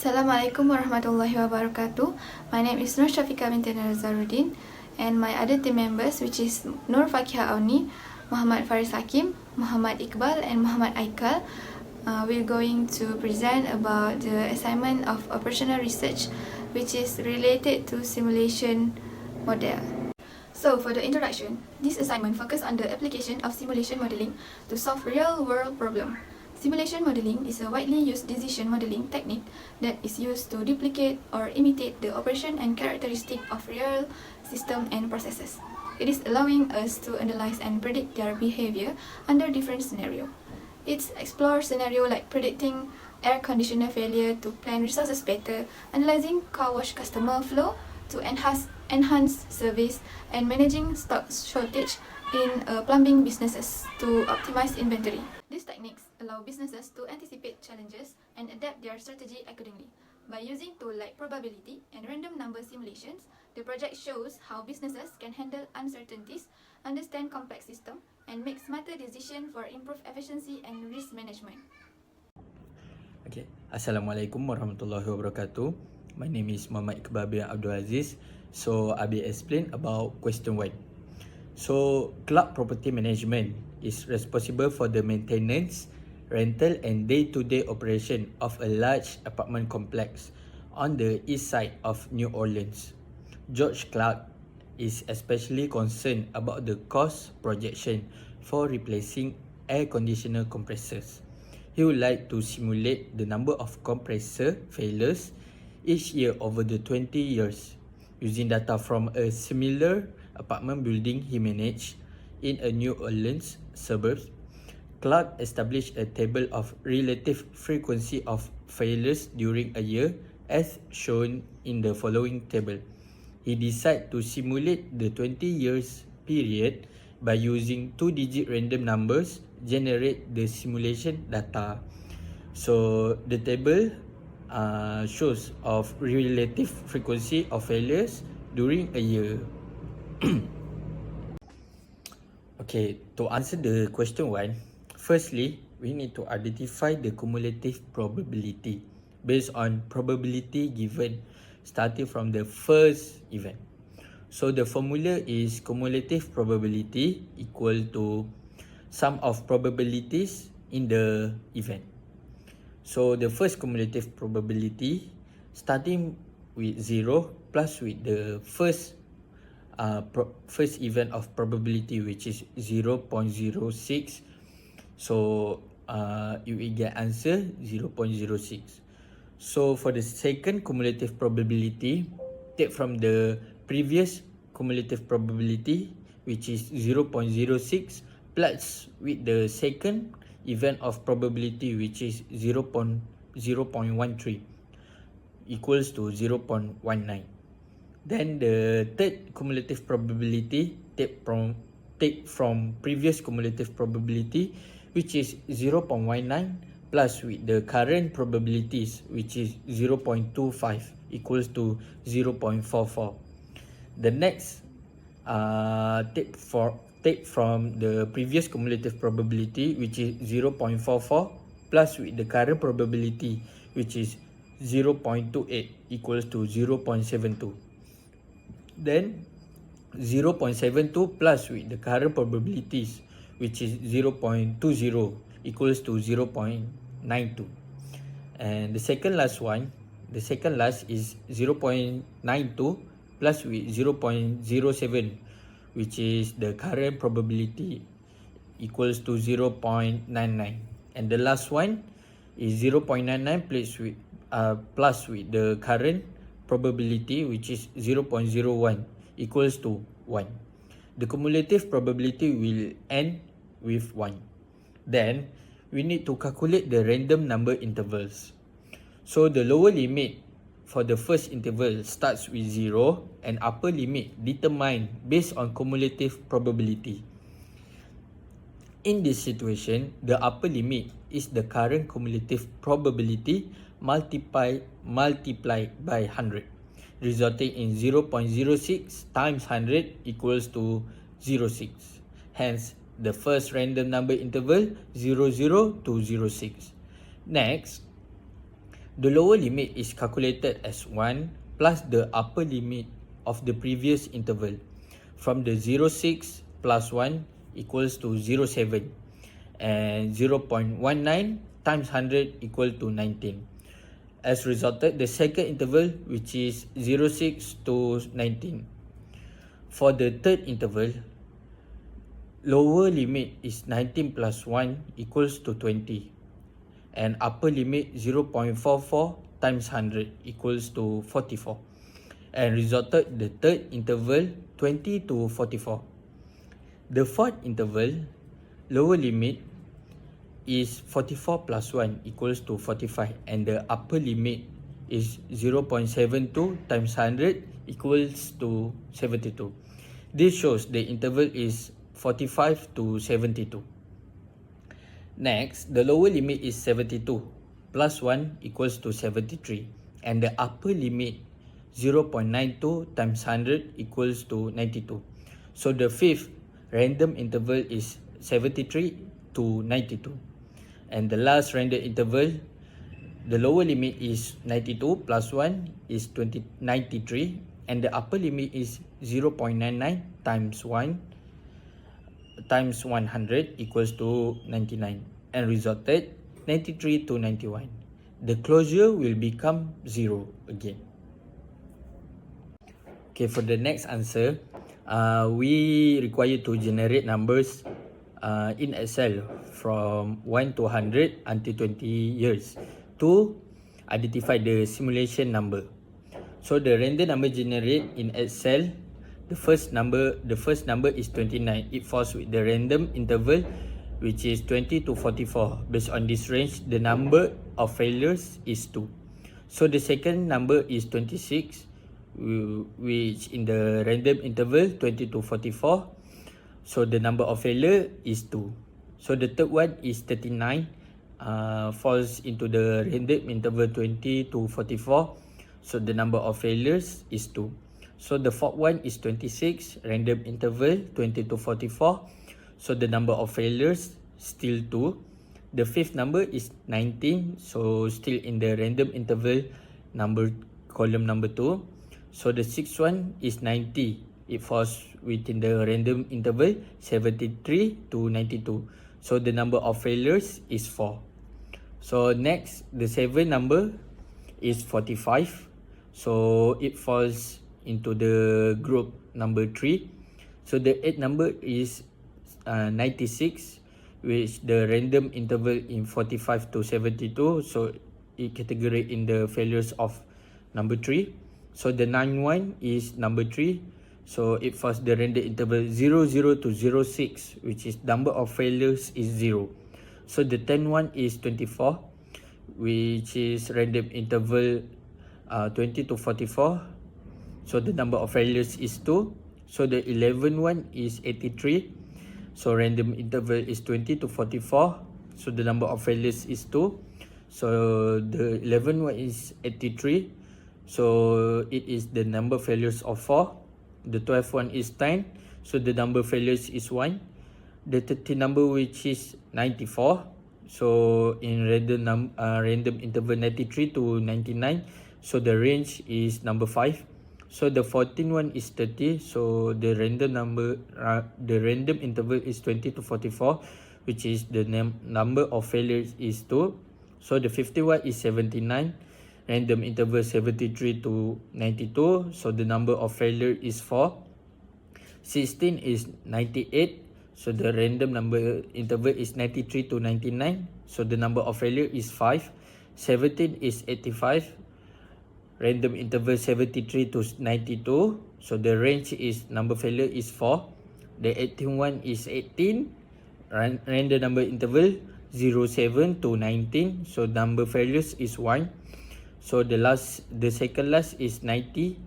Assalamualaikum warahmatullahi wabarakatuh. My name is Nurshafiqah binti Nazarudin, and my other team members, which is FAQIHAH AUNI, Muhammad FARIS HAKIM, Muhammad IQBAL and Muhammad AIQAL. We're going to present about the assignment of operational research, which is related to simulation model. So for the introduction, this assignment focuses on the application of simulation modeling to solve real-world problems. Simulation modeling is a widely used decision modeling technique that is used to duplicate or imitate the operation and characteristic of real systems and processes. It is allowing us to analyze and predict their behavior under different scenarios. It explores scenarios like predicting air conditioner failure to plan resources better, analyzing car wash customer flow to enhance service, and managing stock shortage in plumbing businesses to optimize inventory. These techniques allow businesses to anticipate challenges and adapt their strategy accordingly. By using tools like probability and random number simulations, the project shows how businesses can handle uncertainties, understand complex systems, and make smarter decisions for improved efficiency and risk management. Okay. Assalamualaikum warahmatullahi wabarakatuh. My name is Muhammad IQBAL bin Abdul Aziz. So I will explain about question 1. So club property management is responsible for the maintenance, rental and day-to-day operation of a large apartment complex on the east side of New Orleans. George Clark is especially concerned about the cost projection for replacing air conditioner compressors. He would like to simulate the number of compressor failures each year over the 20 years using data from a similar apartment building he managed in a New Orleans suburbs. Clark established a table of relative frequency of failures during a year as shown in the following table. He decided to simulate the 20 years period by using 2-digit random numbers generate the simulation data. So the table shows of relative frequency of failures during a year. Okay, to answer the question 1, firstly, we need to identify the cumulative probability based on probability given starting from the first event. So the formula is cumulative probability equal to sum of probabilities in the event. So the first cumulative probability starting with 0 plus with the first event of probability, which is 0.06. So you will get answer 0.06. So for the second cumulative probability, take from the previous cumulative probability, which is 0.06 plus with the second event of probability, which is 0.13 equals to 0.19. Then the third cumulative probability take from previous cumulative probability, which is 0.19 plus with the current probabilities, which is 0.25 equals to 0.44. The next take from the previous cumulative probability, which is 0.44 plus with the current probability, which is 0.28 equals to 0.72. Then 0.72 plus with the current probabilities, which is 0.20 equals to 0.92. And the second last is 0.92 plus with 0.07, which is the current probability, equals to 0.99. And the last one is 0.99 plus with the current probability, which is 0.01 equals to 1. The cumulative probability will end with 1. Then we need to calculate the random number intervals. So the lower limit for the first interval starts with 0 and upper limit determined based on cumulative probability. In this situation, the upper limit is the current cumulative probability multiplied by 100, resulting in 0.06 times 100 equals to 0.6. Hence, the first random number interval 00 to 06. Next, The lower limit is calculated as 1 plus the upper limit of the previous interval from the 0.6 plus 1 equals to 0.7 and 0.19 times 100 equal to 19. As resulted, the second interval, which is 0.6 to 19. For the third interval, lower limit is 19 plus 1 equals to 20 and upper limit 0.44 times 100 equals to 44 and resulted the third interval 20 to 44. The fourth interval, lower limit is 44 plus 1 equals to 45 and the upper limit is 0.72 times 100 equals to 72. This shows the interval is 45 to 72. Next, the lower limit is 72 plus 1 equals to 73 and the upper limit 0.92 times 100 equals to 92. So the fifth random interval is 73 to 92. And the last random interval, the lower limit is 92 plus 1 is 93 and the upper limit is 0.99 times 1 times 100 equals to 99 and resulted 93 to 91. The closure will become 0 again. Okay, for the next answer, we require to generate numbers in Excel from 1 to 100 until 20 years to identify the simulation number. So the random number generate in Excel, the first number is 29. It falls with the random interval which is 20 to 44. Based on this range, the number of failures is 2. So the second number is 26, which in the random interval 20 to 44. So the number of failure is 2. So the third one is 39, falls into the random interval 20 to 44. So the number of failures is 2. So the fourth one is 26, random interval 20 to 44. So the number of failures still 2. The fifth number is 19, so still in the random interval column number 2. So the sixth one is 90. It falls within the random interval 73 to 92. So the number of failures is 4. So next, the seventh number is 45. So it falls into the group number 3. So the eighth number is 96, which the random interval in 45 to 72. So it category in the failures of number 3. So the ninth one is number 3. So it falls the random interval 00 to 06, which is number of failures is 0. So the 10th one is 24, which is random interval 20 to 44. So the number of failures is 2. So the 11th one is 83. So random interval is 20 to 44. So the number of failures is 2. So the 11th one is 83. So it is the number of failures of 4. The 12th one is 10. So the number of failures is 1. The 13th number, which is 94. So in random interval 93 to 99. So the range is number 5. So the 14th one is 30. So the random interval is 20 to 44, which is the number of failures is 2. So the 51 is 79. Random interval 73 to 92. So the number of failure is 4. 16 is 98. So the random number interval is 93 to 99. So the number of failure is 5. 17 is 85. Random interval 73 to 92. So the range is number failure is 4. The 18th one is 18. Random number interval 07 to 19. So number failures is 1. So the second last is 90,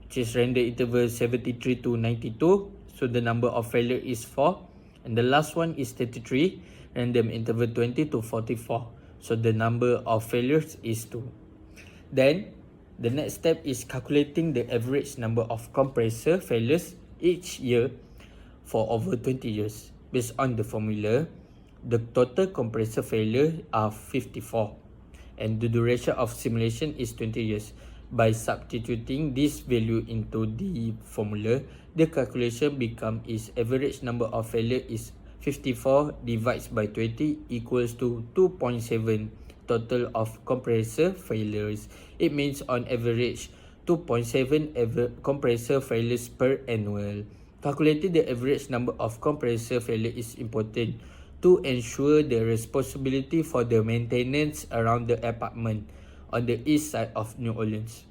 which is random interval 73 to 92. So the number of failure is 4. And the last one is 33, random interval 20 to 44. So the number of failures is 2. Then the next step is calculating the average number of compressor failures each year for over 20 years. Based on the formula, the total compressor failure are 54. and the duration of simulation is 20 years. By substituting this value into the formula, the calculation becomes its average number of failure is 54 divided by 20 equals to 2.7 total of compressor failures. It means on average 2.7 compressor failures per annual. Calculating the average number of compressor failure is important to ensure the responsibility for the maintenance around the apartment on the east side of New Orleans.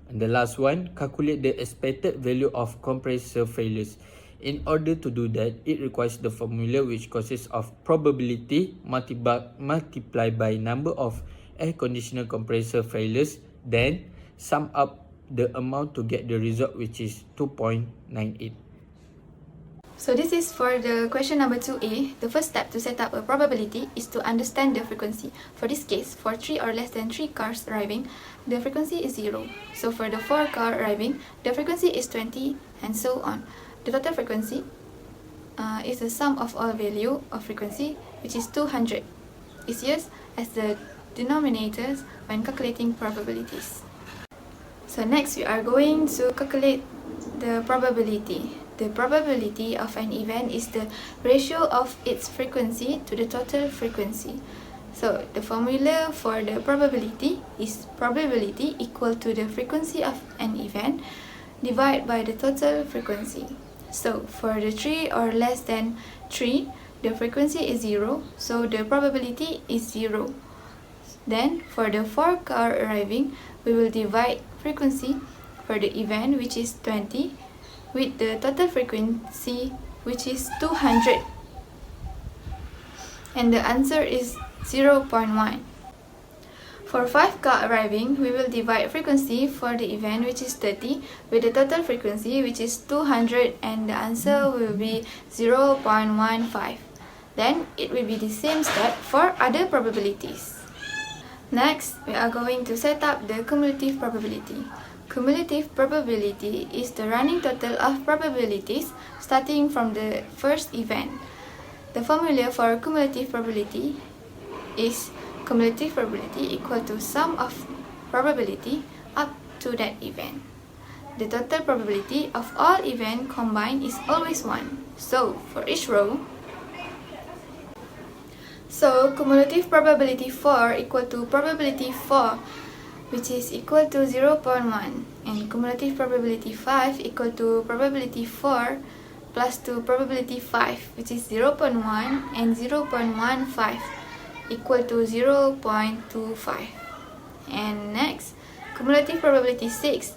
And the last one, calculate the expected value of compressor failures. In order to do that, it requires the formula which consists of probability multiplied by number of air conditioner compressor failures, then sum up the amount to get the result which is 2.98. So this is for the question number 2A. The first step to set up a probability is to understand the frequency. For this case, for 3 or less than 3 cars arriving, the frequency is 0. So for the 4 car arriving, the frequency is 20 and so on. The total frequency is the sum of all value of frequency, which is 200. Is used as the denominators when calculating probabilities. So next we are going to calculate the probability. The probability of an event is the ratio of its frequency to the total frequency. So the formula for the probability is probability equal to the frequency of an event divided by the total frequency. So for the 3 or less than 3, the frequency is 0, so the probability is 0. Then for the 4 car arriving, we will divide frequency for the event, which is 20, with the total frequency, which is 200, and the answer is 0.1. For 5 car arriving, we will divide frequency for the event, which is 30, with the total frequency, which is 200, and the answer will be 0.15. Then it will be the same step for other probabilities. Next, we are going to set up the cumulative probability. Cumulative probability is the running total of probabilities starting from the first event. The formula for cumulative probability is cumulative probability equal to sum of probability up to that event. The total probability of all events combined is always 1. So for each row, cumulative probability 4 equal to probability 4, which is equal to 0.1, and cumulative probability 5 equal to probability 4 plus to probability 5, which is 0.1, and 0.15 equal to 0.25. And next, cumulative probability 6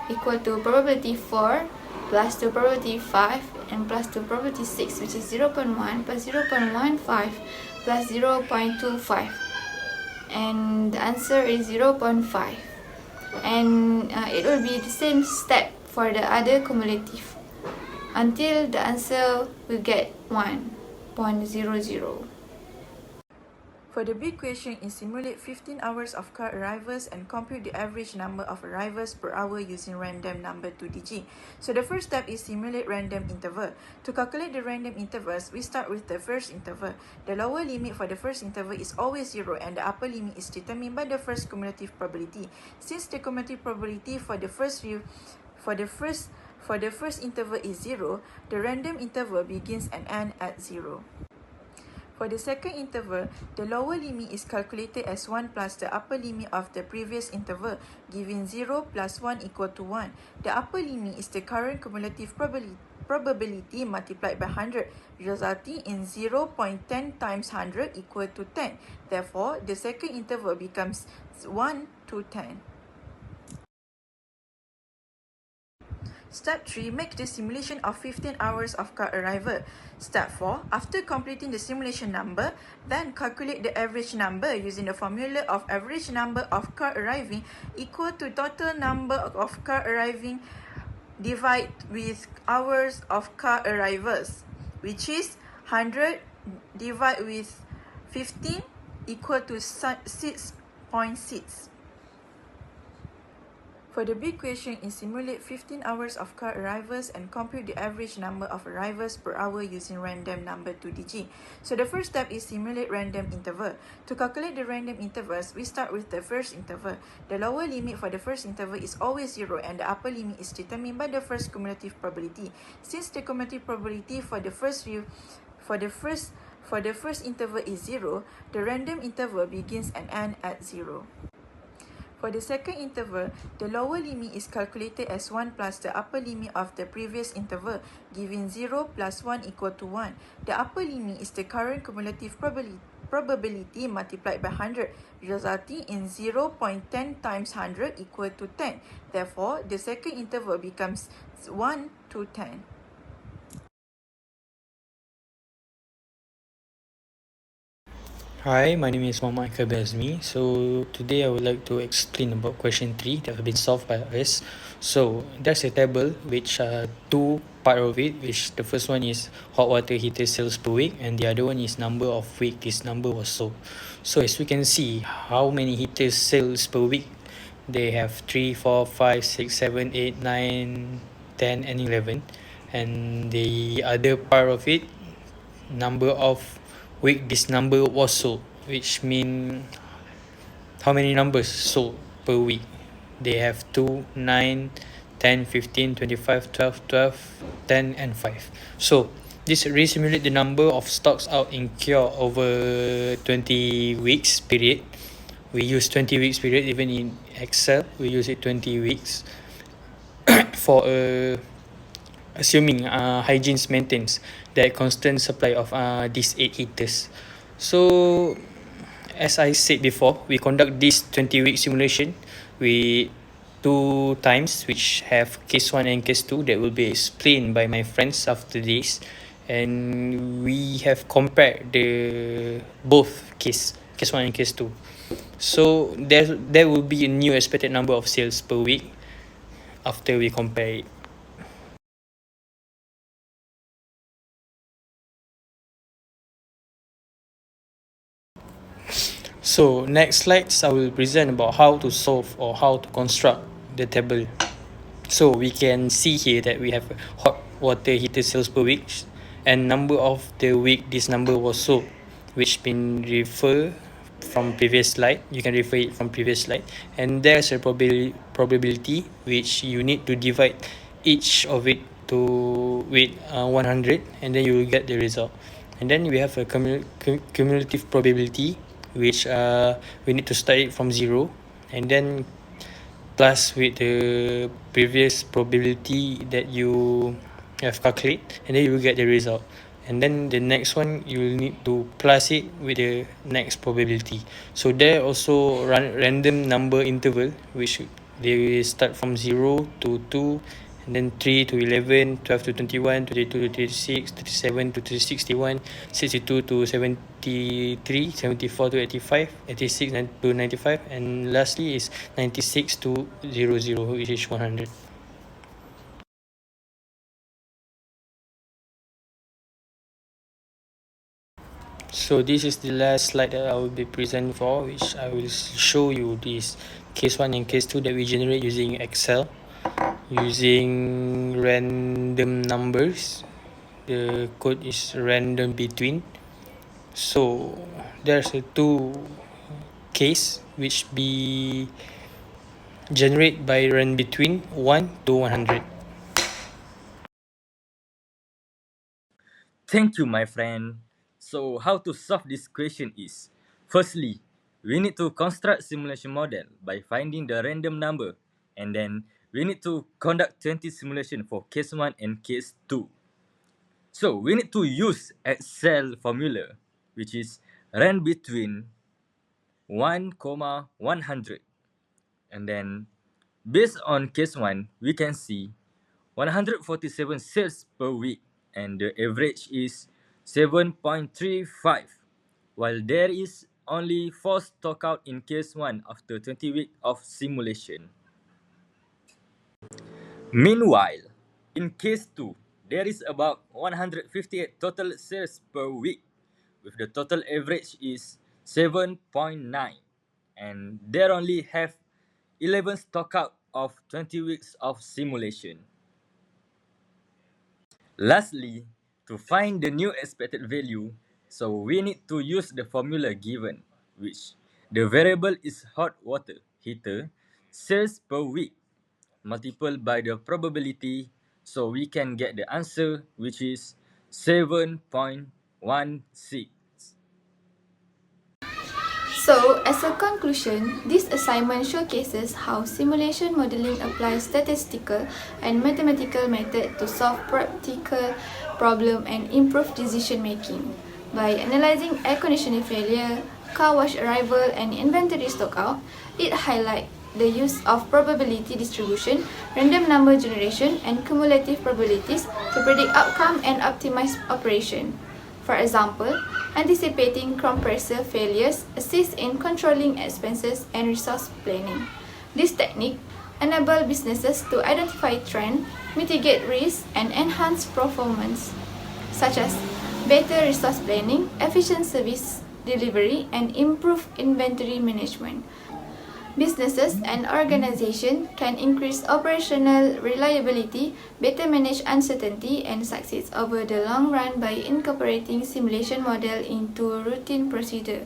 equal to probability 4 plus to probability 5 and plus to probability 6, which is 0.1 plus 0.15 plus 0.25. And the answer is 0.5, and it will be the same step for the other cumulative until the answer will get 1.00. For the big question is simulate 15 hours of car arrivals and compute the average number of arrivals per hour using random number 2-digit. So the first step is simulate random interval. To calculate the random intervals, we start with the first interval. The lower limit for the first interval is always 0 and the upper limit is determined by the first cumulative probability. Since the cumulative probability for the first interval is 0, the random interval begins and ends at 0. For the second interval, the lower limit is calculated as 1 plus the upper limit of the previous interval, giving 0 plus 1 equal to 1. The upper limit is the current cumulative probability multiplied by 100, resulting in 0.10 times 100 equal to 10. Therefore, the second interval becomes 1 to 10. Step 3, make the simulation of 15 hours of car arrival. Step 4, after completing the simulation number, then calculate the average number using the formula of average number of car arriving equal to total number of car arriving divided with hours of car arrivals, which is 100 divided with 15 equal to 6.6. For the big question is simulate 15 hours of car arrivals and compute the average number of arrivals per hour using random number 2DG. So the first step is simulate random interval. To calculate the random intervals, we start with the first interval. The lower limit for the first interval is always 0 and the upper limit is determined by the first cumulative probability. Since the cumulative probability for the first interval is 0, the random interval begins and ends at 0. For the second interval, the lower limit is calculated as 1 plus the upper limit of the previous interval, giving 0 plus 1 equal to 1. The upper limit is the current cumulative probability multiplied by 100, resulting in 0.10 times 100 equal to 10. Therefore, the second interval becomes 1 to 10. Hi, my name is Muhammad AZMI. So today I would like to explain about question 3 that have been solved by us. So there's a table which two part of it, which the first one is hot water heater sales per week and the other one is number of week this number was sold. So as we can see, how many heaters sales per week? They have 3, 4, 5, 6, 7, 8, 9, 10 and 11. And the other part of it, number of week this number was sold, which mean how many numbers sold per week. They have 2, 9, 10, 15, 25, 12, 12, 10 and 5. So this resimulate the number of stocks out in cure over 20 weeks period. We use 20 weeks period, even in Excel we use it 20 weeks for assuming hygiene maintains that constant supply of these 8 heaters. So as I said before, we conduct this 20-week simulation with 2 times, which have case 1 and case 2 that will be explained by my friends after this. And we have compared the both case 1 and case 2. So there will be a new expected number of sales per week after we compare it. So next slides I will present about how to solve or how to construct the table. So we can see here that we have hot water heater sales per week and number of the week this number was sold, which been refer from previous slide. You can refer it from previous slide, and there's a probability which you need to divide each of it to with 100, and then you will get the result. And then we have a cumulative probability, which we need to start it from 0 and then plus with the previous probability that you have calculated, and then you will get the result. And then the next one you will need to plus it with the next probability. So there also random number interval, which they will start from 0 to 2, and then 3 to 11, 12 to 21, 22 to 36, 37 to 61, 62 to 73, 74 to 85, 86 to 95, and lastly is 96 to 00, which is 100. So this is the last slide that I will be present for, which I will show you this case 1 and case 2 that we generate using Excel, using random numbers. The code is random between. So there's a 2 case which be generate by run between 1 to 100. Thank you, my friend. So how to solve this question is, firstly, we need to construct simulation model by finding the random number, and then we need to conduct 20 simulation for case 1 and case 2. So we need to use Excel formula, which is run between 1, 100. And then based on case 1, we can see 147 sales per week, and the average is 7.35, while there is only 4 stock out in case 1 after 20 weeks of simulation. Meanwhile, in case 2, there is about 158 total sales per week, with the total average is 7.9, and there only have 11 stock out of 20 weeks of simulation. Lastly, to find the new expected value, so we need to use the formula given, which the variable is hot water heater sales per week multiplied by the probability, so we can get the answer, which is 7.16. So, as a conclusion, this assignment showcases how simulation modeling applies statistical and mathematical method to solve practical problem and improve decision making. By analyzing air conditioning failure, car wash arrival, and inventory stock out, it highlights the use of probability distribution, random number generation, and cumulative probabilities to predict outcome and optimize operation. For example, anticipating compressor failures assists in controlling expenses and resource planning. This technique enables businesses to identify trends, mitigate risks, and enhance performance, such as better resource planning, efficient service delivery, and improved inventory management. Businesses and organizations can increase operational reliability, better manage uncertainty, and succeed over the long run by incorporating simulation model into routine procedure.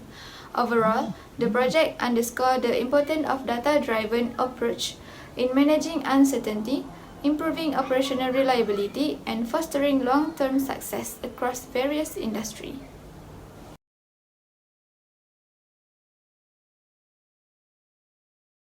Overall, the project underscores the importance of data-driven approach in managing uncertainty, improving operational reliability, and fostering long-term success across various industries.